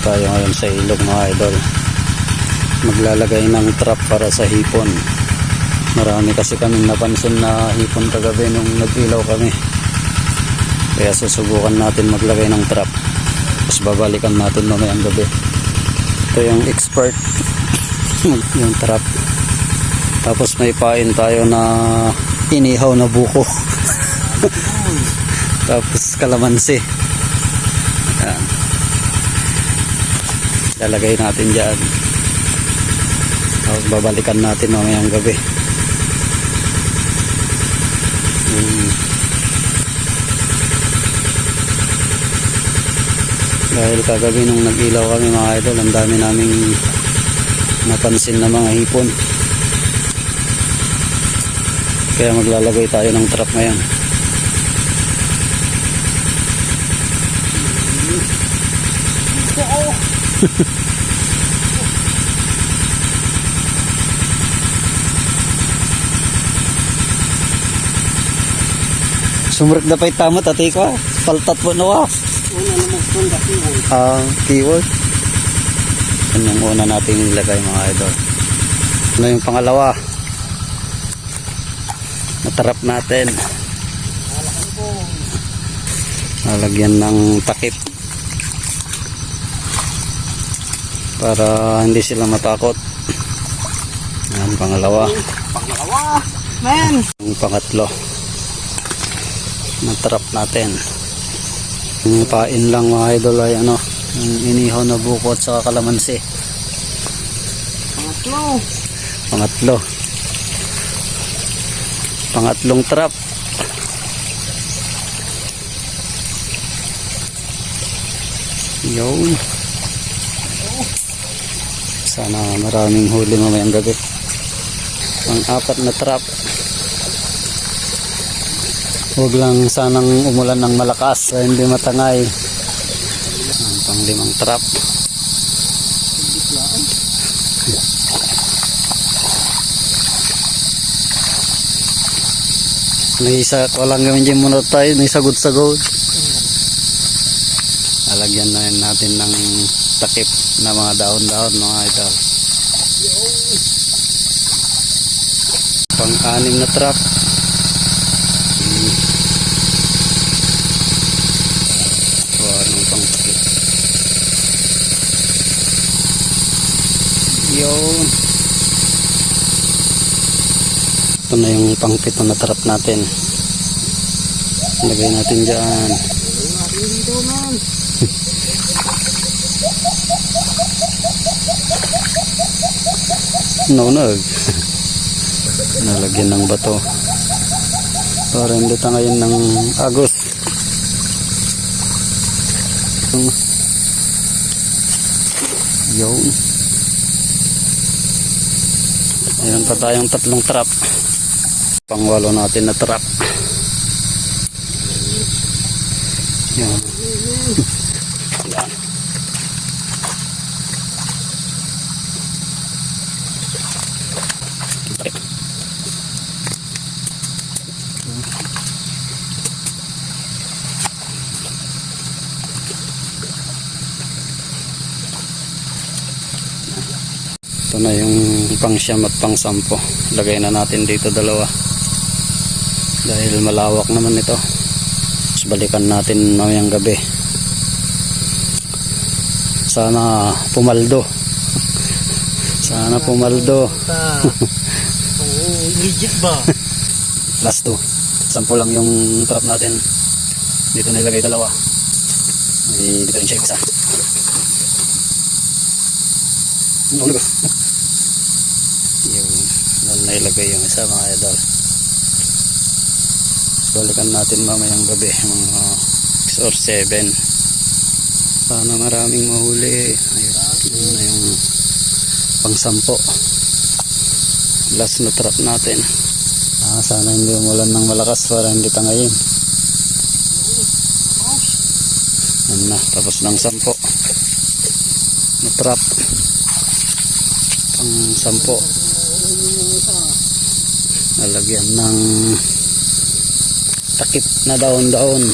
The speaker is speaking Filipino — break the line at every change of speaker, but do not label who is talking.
tayo ngayon sa ilog mga idol. Maglalagay ng trap para sa hipon. Marami kasi kaming napansin na hipon kagabi nung nag-ilaw kami. Kaya susubukan natin maglagay ng trap. Tapos babalikan natin mamayang gabi. Ito yung expert yung trap. Tapos may pain tayo na inihaw na buko. Tapos kalamansi. Ayan. Lalagay natin dyan. Tapos babalikan natin mamayang gabi. Dahil kagabi nung nag-ilaw kami mga idol, ang dami naming napansin na mga hipon. Kaya maglalagay tayo ng trap ngayon. Sumrek na pa'y tamot ati ko. Paltat po na wa. Keyword. Yan yung una natin nilagay mga idol. Ano yung pangalawa? Natarap natin. Lalagyan ng takip para hindi sila matakot. Yan, pangalawa. Man. Yung pangatlo. Natarap natin. Yung pain lang mga idol ay ano, yung inihaw na buko at saka kalamansi. Pangatlong trap. Yun. Sana maraming huli mamayang gabi. Pang-apat na trap. Huwag lang sanang umulan ng malakas para hindi matangay. Ang pang-limang trap. May isa ko lang gawin dyan muna tayo. May sagod-sagod. Alagyan na natin ng takip na mga daon-daon mga idol. Pang-anim na trap. Yun. Ito na yung pang-pito na trap natin. Lagay natin dyan. Naunag. Nalagyan ng bato para hindi tangayin ng agos. Yun. Ayan pa tayong tatlong trap. Pangwalo natin na trap. Yan. Yan. Ito na yung pang-siyam at pang-sampo. Lagay na natin dito dalawa. Dahil malawak naman ito. Tapos balikan natin mamayang gabi. Sana pumaldo. Sana pumaldo.
Legit ba?
Last 2. Sampo lang yung trap natin. Dito nilagay dalawa. May diferensya yung isa. Yung doon na ilagay yung isa mga idol. Balikan natin mamayang gabi mga 6 or 7. Sana maraming mahuli. Ayun na yung pang-sampo. Last na trap natin. Sana hindi umulan ng malakas para hindi tangayin. Yan na, tapos ng 10 na trap. Pang-sampo. Nalagyan ng takip na daon-daon.